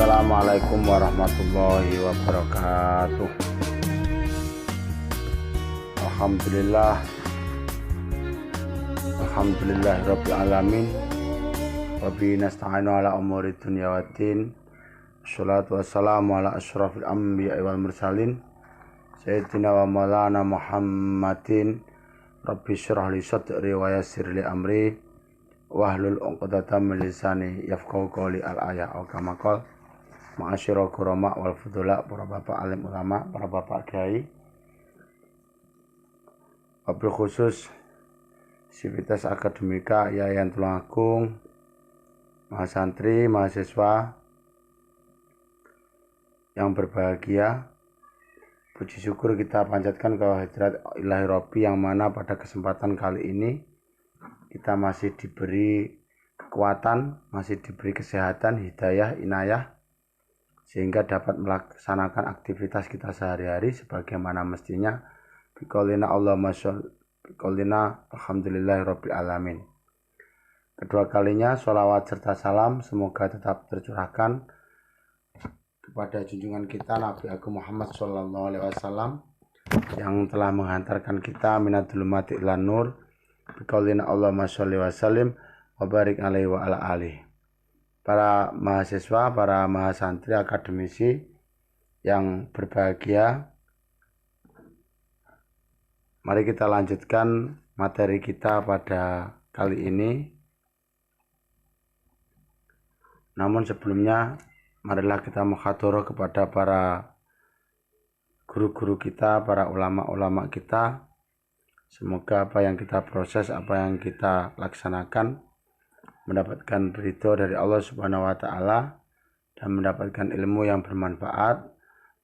Assalamualaikum warahmatullahi wabarakatuh. Alhamdulillah, Alhamdulillahirabbil alamin. Wa bihi nasta'inu ala umuri dunya waddin. Wassalatu wassalamu ala asyrafil anbiya'i wal mursalin sayyidina wa maulana Muhammadin. Rabbi shrah li sadri wa yassir li amri wahlul 'uqdatam min lisani yafqahu qawli. Al-ayat au kama qala ma'asyira kurama wal fudula, para bapak alim ulama, para bapak kiai, wabil khusus Sivitas Akademika Yayan Tulungagung, mahasantri, mahasiswa yang berbahagia. Puji syukur kita panjatkan ke hadirat Ilahi Robbi, yang mana pada kesempatan kali ini kita masih diberi kekuatan, masih diberi kesehatan, hidayah, inayah, sehingga dapat melaksanakan aktivitas kita sehari-hari sebagaimana mestinya. Biqaulina Allahumma sholli biqaulina alhamdulillahirabbil alamin. Kedua kalinya sholawat serta salam semoga tetap tercurahkan kepada junjungan kita Nabi Agung Muhammad SAW yang telah menghantarkan kita minadul umati ilan nur. Biqaulina Allahumma sholli wa sallim wa barik alaihi wa ala alihi. Para mahasiswa, para mahasantri, akademisi yang berbahagia, mari kita lanjutkan materi kita pada kali ini. Namun sebelumnya, marilah kita muhadharah kepada para guru-guru kita, para ulama-ulama kita. Semoga apa yang kita proses, apa yang kita laksanakan mendapatkan ridho dari Allah Subhanahu wa Ta'ala dan mendapatkan ilmu yang bermanfaat,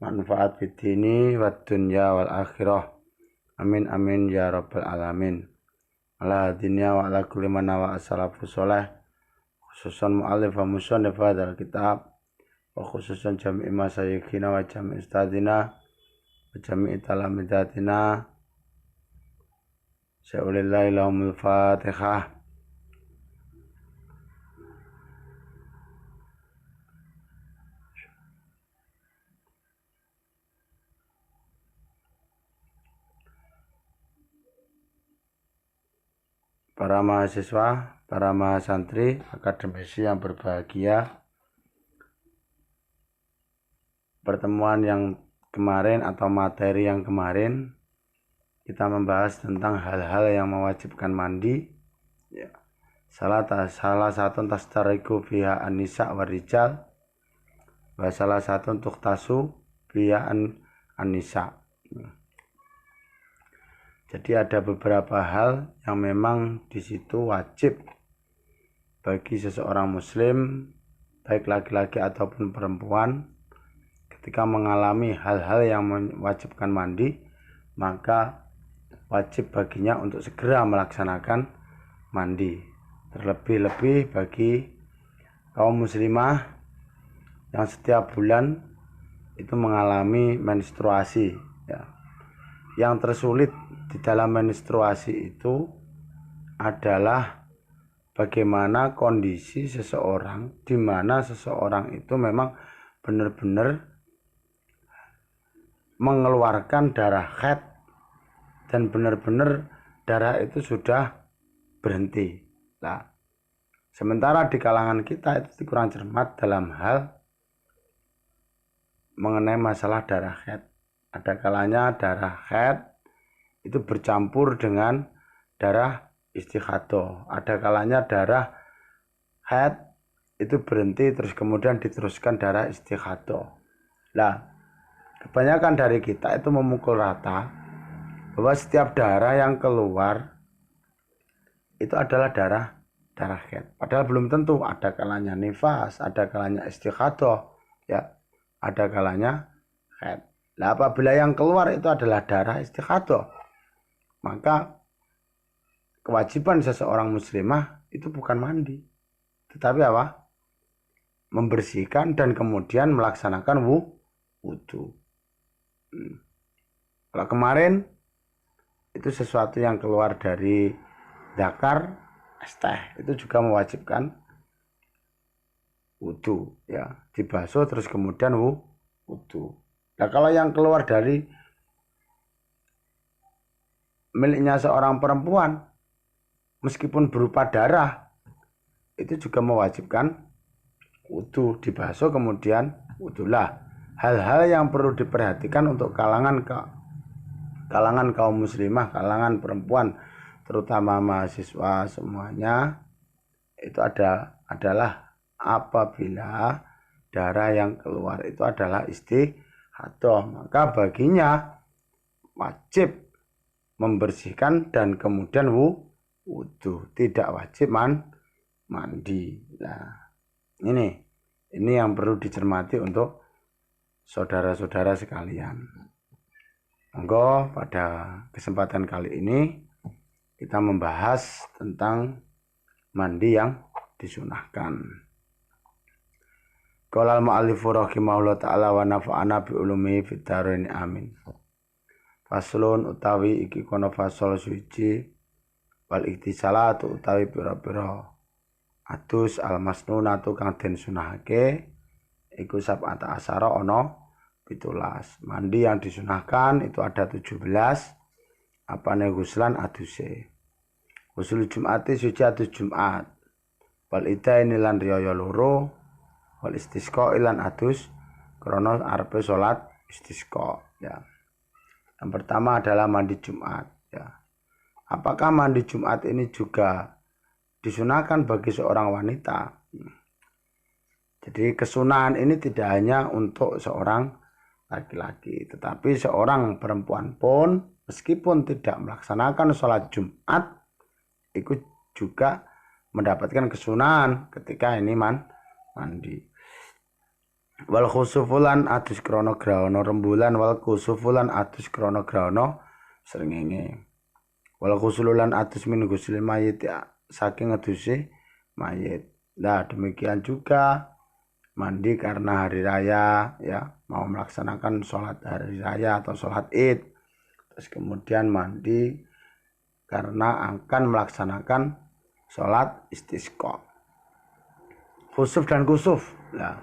manfaat fid dini wad dunya wal akhirah. Amin amin ya rabbal alamin. Ala dunya wa ala kulli man wa as-salafus salih, khususan muallif wa musannif hadzal kitab, wa khususan jami' masyayikhina wa jami' ustadina wa jami' talamidatina. Sya'ulillahi lahumul fatihah. Para mahasiswa, para mahasantri, akademisi yang berbahagia, pertemuan yang kemarin atau materi yang kemarin kita membahas tentang hal-hal yang mewajibkan mandi. Ya. Salah satu tastariku fiha an-nisa wa rijal, wa salah satu tukhtasu fiha an-nisa. Jadi ada beberapa hal yang memang di situ wajib bagi seseorang muslim, baik laki-laki ataupun perempuan, ketika mengalami hal-hal yang mewajibkan mandi, maka wajib baginya untuk segera melaksanakan mandi. Terlebih-lebih bagi kaum muslimah yang setiap bulan itu mengalami menstruasi, ya. Yang tersulit di dalam menstruasi itu adalah bagaimana kondisi seseorang, di mana seseorang itu memang benar-benar mengeluarkan darah haid dan benar-benar darah itu sudah berhenti. Nah, sementara di kalangan kita itu kurang cermat dalam hal mengenai masalah darah haid. Ada kalanya darah haid itu bercampur dengan darah istighathah. Ada kalanya darah haid itu berhenti terus kemudian diteruskan darah istighathah. Nah, kebanyakan dari kita itu memukul rata bahwa setiap darah yang keluar itu adalah darah haid. Padahal belum tentu, ada kalanya nifas, ada kalanya istighathah, ya, ada kalanya haid. Nah, apabila yang keluar itu adalah darah istighathah, maka kewajiban seseorang muslimah itu bukan mandi, tetapi apa? Membersihkan dan kemudian melaksanakan wudu. Kalau kemarin itu sesuatu yang keluar dari zakar, esteh, itu juga mewajibkan wudu ya, dibasuh terus kemudian wudu. Nah, kalau yang keluar dari miliknya seorang perempuan meskipun berupa darah itu juga mewajibkan wudu, dibasuh kemudian wudulah. Hal-hal yang perlu diperhatikan untuk kalangan kaum muslimah, kalangan perempuan, terutama mahasiswa semuanya, itu adalah apabila darah yang keluar itu adalah istihadah, maka baginya wajib membersihkan dan kemudian wudu, tidak wajib mandi. Nah, ini yang perlu dicermati untuk saudara-saudara sekalian. Monggo pada kesempatan kali ini kita membahas tentang mandi yang disunahkan. Qala al-mu'allifu rahimahullah ta'ala wa nafa'ana bi ulumihi fid dharain amin. Faslun utawi iki kono fasal suci wal iktisalatu utawi pira-pira adus al-masnunatu kang den sunahake iku sab'ata asyara ana 17. Mandi yang disunahkan itu ada 17. Apane guslan aduse. Gusul Jum'ati suci adus Jumat. Wal idaini lan riyaya loro. Wal istisqa lan adus krana arepe salat istisqa ya. Yang pertama adalah mandi Jumat ya. Apakah mandi Jumat ini juga disunahkan bagi seorang wanita? Jadi kesunahan ini tidak hanya untuk seorang laki-laki, tetapi seorang perempuan pun meskipun tidak melaksanakan sholat Jumat itu juga mendapatkan kesunahan ketika ini mandi. Wal khusufulan adus krono graono rembulan wal khusufulan adus krono graono srengenge. Wal khusululan adus min gusul mayit ya, saking adusi mayit. Nah, demikian juga mandi karena hari raya ya, mau melaksanakan sholat hari raya atau sholat id, terus kemudian mandi karena akan melaksanakan sholat istisqa. Khusuf dan kusuf nah,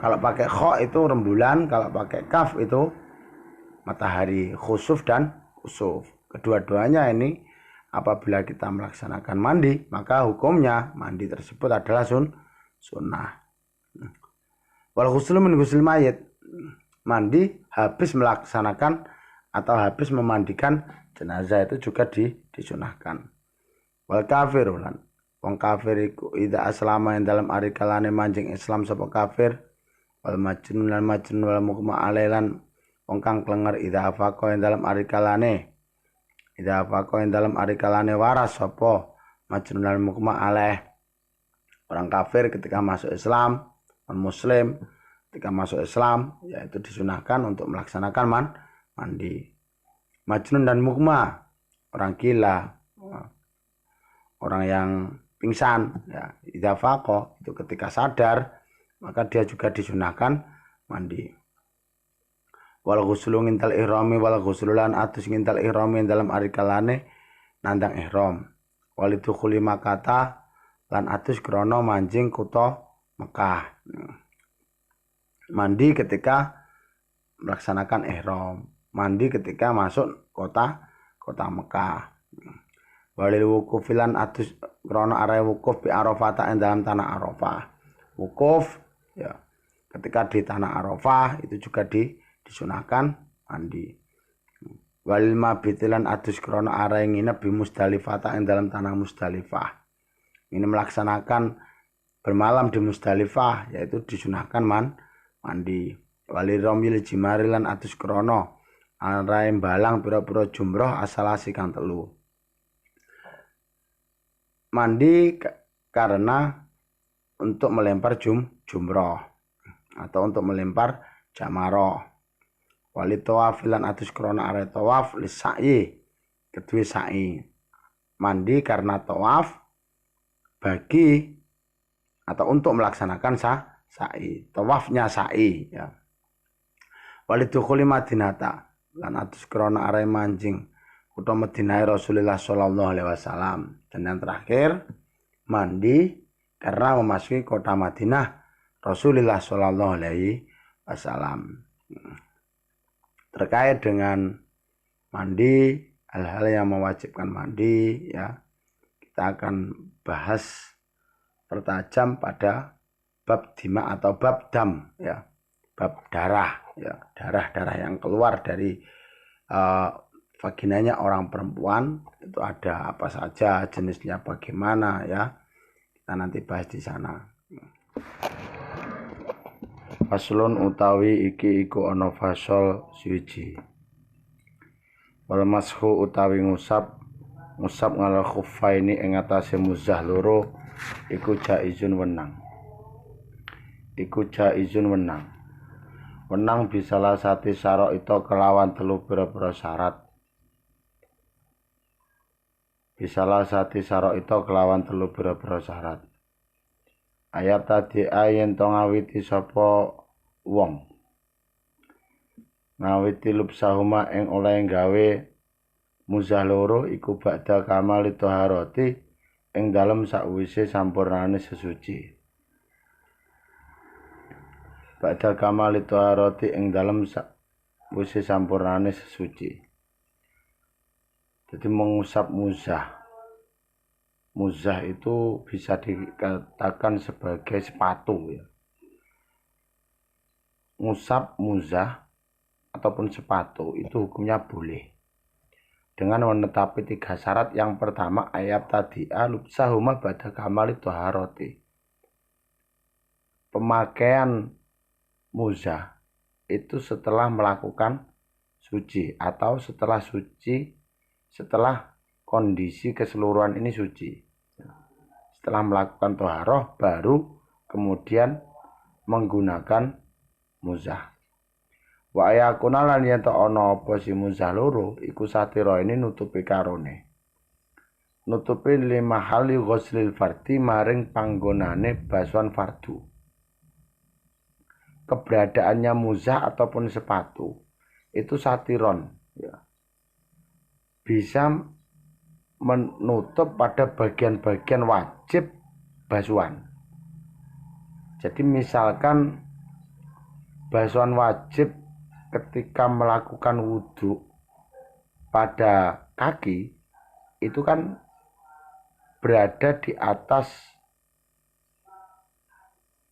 kalau pakai kho itu rembulan, kalau pakai kaf itu matahari. Khusuf dan kusuf, kedua-duanya ini apabila kita melaksanakan mandi maka hukumnya mandi tersebut adalah sunnah. Wal ghuslu min ghusl mayit, mandi habis melaksanakan atau habis memandikan jenazah itu juga disunahkan. Wal kafir lan wong kafir iku idza aslama yang dalam ari kalane manjing Islam sapa kafir. Wal majnun lan majnun wal mughma alailan wong kang klenger idza afaqa yang dalam ari kalane waras sapa majnun lan mughma alaih. Orang kafir ketika masuk Islam, non-muslim ketika masuk Islam yaitu disunahkan untuk melaksanakan mandi. Majnun dan mughma, orang gila, orang yang pingsan ya, idza faqa itu ketika sadar maka dia juga disunahkan mandi. Wal ghuslu ngintal ihrami wal ghuslulan atus ngintal ihrami dalam ari kalane nandang ihram. Wal dukhuli Makkah lan atus krana manjing kutha Mekah. Mandi ketika melaksanakan ihram, mandi ketika masuk kota Mekah. Walil wukuf lan atus krana are wukuf bi Arafah ing dalam tanah Arafah. Wukuf ya ketika di tanah Arafah itu juga disunahkan mandi. Walil mabitilan atus krana are nginep bi Musdalifah ing dalam tanah Musdalifah. Ini melaksanakan bermalam di Musdalifah yaitu disunahkan mandi. Wali romil jimari lan atus krono arae balang pira-pira jumroh asalasi kang telu. Mandi karena untuk melempar jumroh atau untuk melempar jamaroh. Wali tawaf lan atus krono arae tawaf lisai kedue sa'i. Mandi karena tawaf bagi atau untuk melaksanakan sa'i, tawafnya sa'i ya. Walidukhuli Madinata lan atus krana are manjing kutha Madinah Rasulullah sallallahu alaihi wasallam. Dan yang terakhir mandi karena memasuki kota Madinah Rasulullah Shallallahu Alaihi Wasallam. Terkait dengan mandi, hal-hal yang mewajibkan mandi, ya, kita akan bahas pertajam pada bab dima atau bab dam, ya, bab darah, ya, darah-darah yang keluar dari vaginanya orang perempuan itu ada apa saja, jenisnya bagaimana, ya, kita nanti bahas di sana. Faslun utawi iki iku ana fasol suci. Wal mashu utawi ngusap ngalal khuffaini ing atase muzah loro iku jaizun wenang. Wenang bisalah sati syara itu kelawan telu pira-pira syarat. Ayat tadi ayen to ngawiti sapa wong. Ngawiti lubsahuma ing oleh gawe muzah loro iku ba'da kamal thaharati ing dalem sakwise sampurnane sesuci. Ba'da kamal thaharati ing dalem sakwise sampurnane sesuci. Jadi mengusap muzah. Muzah itu bisa dikatakan sebagai sepatu, ya. Ngusap muzah ataupun sepatu itu hukumnya boleh dengan menetapi 3 syarat. Yang pertama, ayat tadi lubsahuma ba'da kamali thaharati. Pemakaian muzah itu setelah melakukan suci atau setelah kondisi keseluruhan ini suci. Setelah melakukan toharoh baru kemudian menggunakan muzah. Wa ayakuna lan yen ana apa si muzah loro iku satira ini nutupi karone. Nutupi lima hali ghuslil fardi maring panggonane basuhan fardu. Keberadaannya muzah ataupun sepatu itu satiron, ya, bisa menutup pada bagian-bagian wajib basuhan. Jadi misalkan basuhan wajib ketika melakukan wudhu pada kaki itu kan berada di atas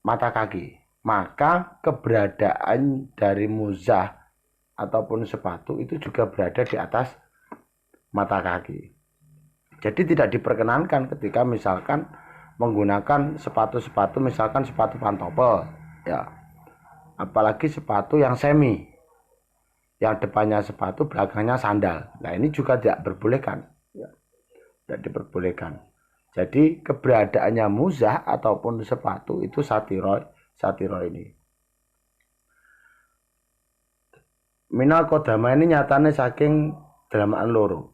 mata kaki, maka keberadaan dari muzah ataupun sepatu itu juga berada di atas mata kaki. Jadi tidak diperkenankan ketika misalkan menggunakan sepatu-sepatu, misalkan sepatu pantopel, ya, apalagi sepatu yang semi, yang depannya sepatu, belakangnya sandal. Nah, ini juga tidak diperbolehkan, ya, tidak diperbolehkan. Jadi keberadaannya muzah ataupun sepatu itu satiro ini. Minal kodama ini nyatane saking dalaman loro.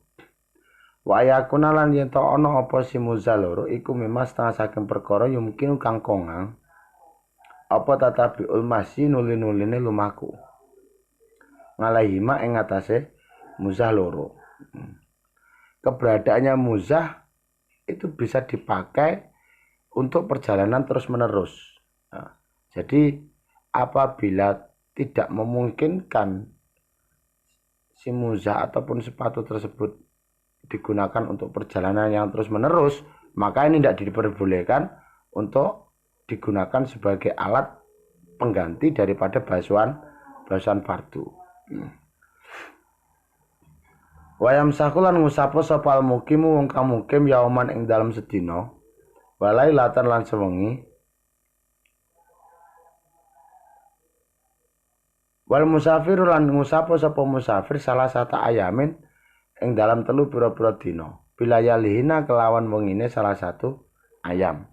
Wa ayakuna lan yen to ana apa si muzah loro iku memang setengah saking perkara yumkin kang kongang apa tatabiul masih nuli-nuline lumaku ngalahima ing atase muzah loro. Keberadaannya muzah itu bisa dipakai untuk perjalanan terus menerus. Nah, jadi apabila tidak memungkinkan si muzah ataupun sepatu tersebut digunakan untuk perjalanan yang terus menerus, maka ini tidak diperbolehkan untuk digunakan sebagai alat pengganti daripada basuhan fardu. Wayam sakulan ngusapo sopal mukimu wong kang mukim yauman ing dalam sedina walai latan lan sewengi. Wal musafir lan ngusapo sapa musafir salah satu ayamin ing dalam telu pira-pira dina bilayalihina kelawan wengine salah satu ayam.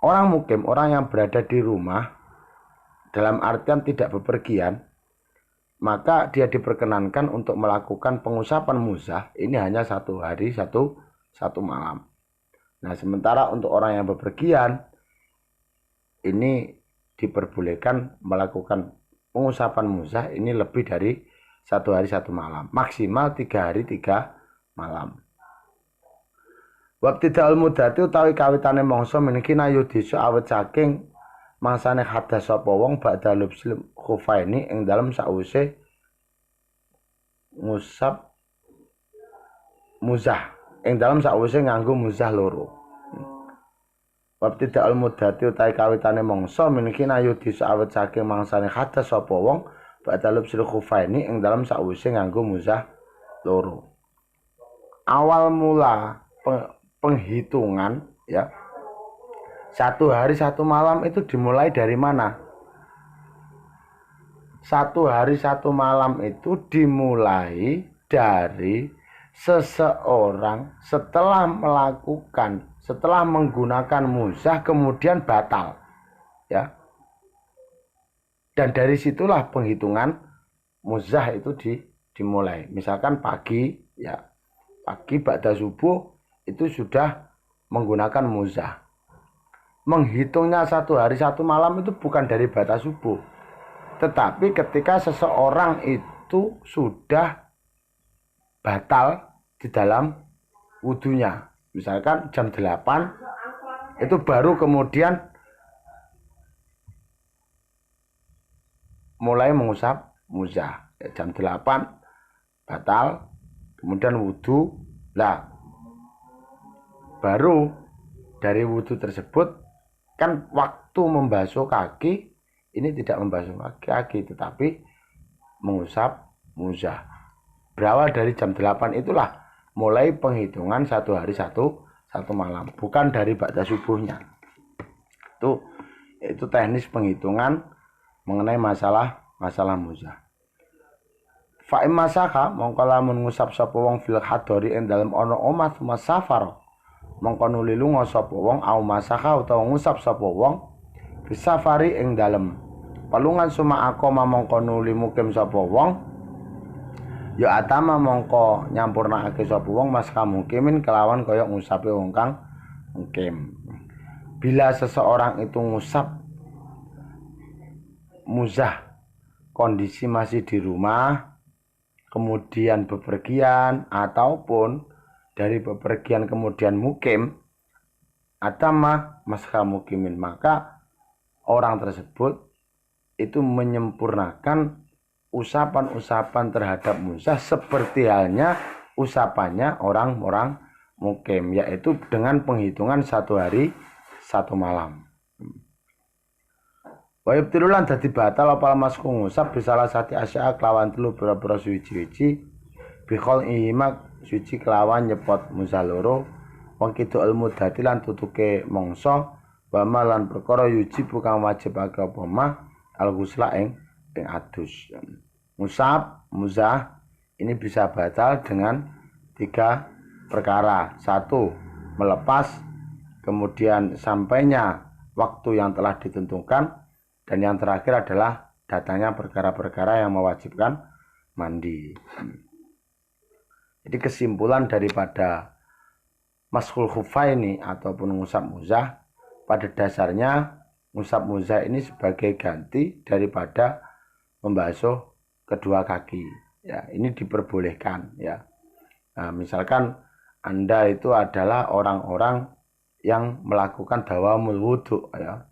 Orang mukim, orang yang berada di rumah dalam artian tidak bepergian, maka dia diperkenankan untuk melakukan pengusapan muzah ini hanya 1 hari 1 malam. Nah, sementara untuk orang yang bepergian ini diperbolehkan melakukan pengusapan muzah ini lebih dari 1 hari 1 malam, maksimal 3 hari 3 malam. Wabtidaul mudati utawi kawitane mangsa meniki nayudisa awet saking mangsane hadas sapa wong badha lubsil khufaini ing dalem sawise ngusap muzah ing dalem sawise nganggo muzah loro. Wabtidaul mudati utawi kawitane mangsa meniki nayudisa awet saking mangsane hadas sapa wong badha lubsil khufaini ing dalem sawise nganggo muzah loro. Awal mula penghitungan ya 1 hari 1 malam itu dimulai dari mana? 1 hari 1 malam itu dimulai dari seseorang setelah menggunakan muzah kemudian batal ya. Dan dari situlah penghitungan muzah itu dimulai. Misalkan pagi ya. Pagi ba'da subuh itu sudah menggunakan muzah. Menghitungnya 1 hari 1 malam itu bukan dari batas subuh, tetapi ketika seseorang itu sudah batal di dalam wudunya, misalkan jam 8 itu baru kemudian mulai mengusap muzah ya, jam 8 batal kemudian wudu lah, baru dari wudu tersebut kan waktu membasuh kaki ini tidak membasuh kaki tetapi mengusap muzah. Berawal dari jam 8 itulah mulai penghitungan 1 hari 1 malam, bukan dari ba'da subuhnya. Itu teknis penghitungan mengenai masalah muzah. Fa imma saka mongko lamun ngusap sapa wong fil hadori ing dalem ana omah masafar mongko nuli lunga sapa wong au masaka utawa ngusap sapa wong bisafari ing dalem palungan suma akoma mongko nuli mukim sapa wong ya atama mongko nyampurnakake sapa wong mas kamukimin kelawan kaya ngusape wong kang mukim. Bila seseorang itu ngusap muzah kondisi masih di rumah kemudian bepergian ataupun dari bepergian kemudian mukim atama maskah mukimin, maka orang tersebut itu menyempurnakan usapan-usapan terhadap muzah seperti halnya usapannya orang-orang mukim, yaitu dengan penghitungan 1 hari 1 malam. Wa yubtilulan dadi batal apa masku ngusap bisalah sati asya kelawan telu boro-boro suci-suci bikhol imak suci kelawan nyepot muzah loro wong kidul mudati lan tutuke mangsa wa malan perkara yuji bukan wajib aga apa mah al ghusla ing adus. Ngusap muzah ini bisa batal dengan 3 perkara. 1, melepas, kemudian sampainya waktu yang telah ditentukan, dan yang terakhir adalah datangnya perkara-perkara yang mewajibkan mandi. Jadi kesimpulan daripada mashul khufaini ataupun ngusap muzah, pada dasarnya ngusap muzah ini sebagai ganti daripada membasuh kedua kaki. Ya, ini diperbolehkan ya. Nah, misalkan Anda itu adalah orang-orang yang melakukan dawamul wudu ya.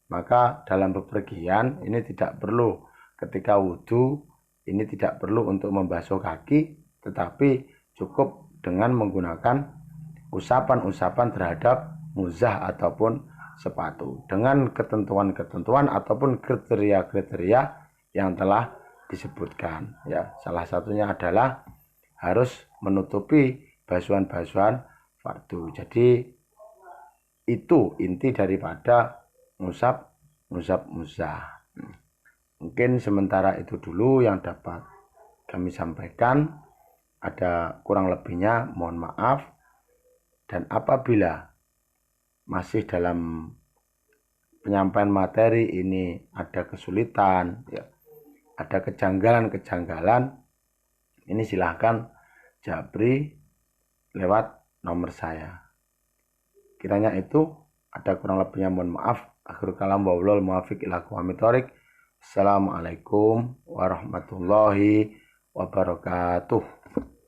Maka dalam bepergian ini tidak perlu, ketika wudhu ini tidak perlu untuk membasuh kaki, tetapi cukup dengan menggunakan usapan-usapan terhadap muzah ataupun sepatu dengan ketentuan-ketentuan ataupun kriteria-kriteria yang telah disebutkan ya. Salah satunya adalah harus menutupi basuhan-basuhan fardu. Jadi itu inti daripada ngusap muzah. Mungkin sementara itu dulu yang dapat kami sampaikan. Ada kurang lebihnya mohon maaf, dan apabila masih dalam penyampaian materi ini ada kesulitan ya, ada kejanggalan-kejanggalan, ini silahkan japri lewat nomor saya. Kiranya itu ada kurang lebihnya mohon maaf. Akhirul kalam wallahul muwaffiq ila aqwamit thoriq. Assalamualaikum warahmatullahi wabarakatuh.